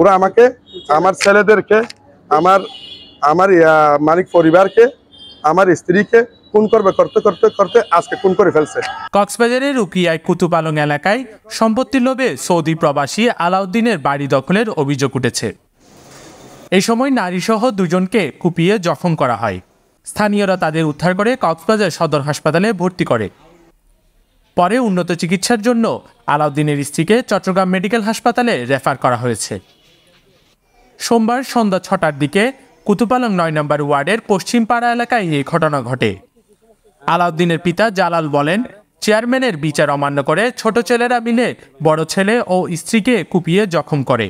ওরা আমাকে, আমার ছেলেদেরকে, আমার আমার মালিক পরিবারকে, আমার স্ত্রীকে খুন করবে করতে করতে করতে আজকে খুন করে ফেলছে। কক্সবাজারের রুকিয়ায় কুতুপালং এলাকায় সম্পত্তির লোভে সৌদি প্রবাসী আলাউদ্দিনের বাড়ি দখলের অভিযোগ উঠেছে। এই সময় নারীসহ দুজনকে কুপিয়ে জখম করা হয়। স্থানীয়রা তাদের উদ্ধার করে কক্সবাজার সদর হাসপাতালে ভর্তি করে। পরে উন্নত চিকিৎসার জন্য আলাউদ্দিনের স্ত্রীকে চট্টগ্রাম মেডিকেল হাসপাতালে রেফার করা হয়েছে। সোমবার সন্ধ্যা 6টার দিকে কুতুপালং 9 নম্বর ওয়ার্ডের পশ্চিম পাড়া এলাকায় এই ঘটনা ঘটে। আলাউদ্দিনের পিতা জালাল বলেন, চেয়ারম্যানের বিচার অমান্য করে ছোট ছেলেরা মিলে বড় ছেলে ও স্ত্রীকে কুপিয়ে জখম করে,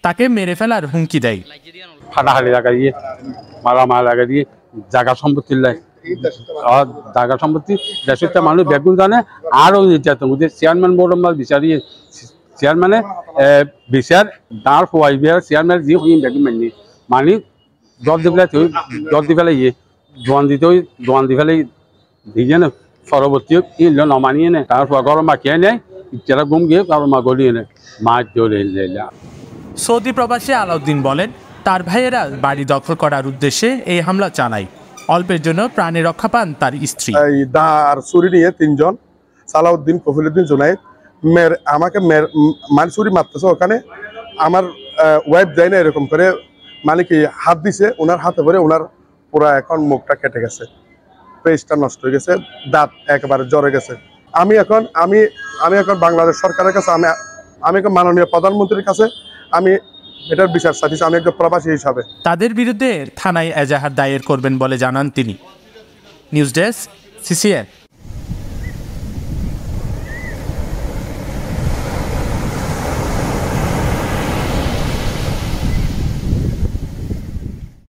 তাকে মেরে ফেলার হুমকি দেয়। ফাটাহালি লাগাই দিয়ে মারামারি লাগাই দিয়ে জায়গা সম্পত্তি জায়গা সম্পত্তি দেশটা মানুষ বেগুন জানে। আর ওই চেয়ারম্যান মোরম্মাল বিচারি চেয়ারম্যানে বিচার দাঁড় হওয়াই চেয়ারম্যান যি বেগুন মানি মানি জল দি পেলাই জল দি পেলাই দোয়ান দিতে দোয়ান দি পেলাই দিয়ে না পরবর্তী নমানিয়ে নেয়। তারপর গরম মাখিয়ে নেয়, ইচ্ছাটা ঘুম গিয়ে গরম মা গলিয়ে নেয়, মাছ ধরে। সৌদি প্রবাসী আলাউদ্দিন বলেন, তার ভাইয়েরা বাড়ি দখল করার উদ্দেশ্যে এই হামলা চালায়। অল্পের জন্য প্রাণে রক্ষা পান তার স্ত্রী। দা আর ছুরি নিয়ে 3 জন, সালাউদ্দিন, কফিলুদ্দিন, জুনাইদ, আমাকে ছুরি মারতেছে। ওখানে আমার ওয়াইফ যায় না, এরকম করে মালিক হাত দিছে, ওনার হাতে ভরে ওনার পুরা এখন মুখটা কেটে গেছে, পেজটা নষ্ট হয়ে গেছে, দাঁত একেবারে জ্বরে গেছে। আমি এখন বাংলাদেশ সরকারের কাছে, আমি এখন মাননীয় প্রধানমন্ত্রীর কাছে আমি এটার বিচার চাইছি, আমি একজন প্রবাসী হিসাবে। তাদের বিরুদ্ধে থানায় এজাহার দায়ের করবেন বলে জানান তিনি। News desk, CCN।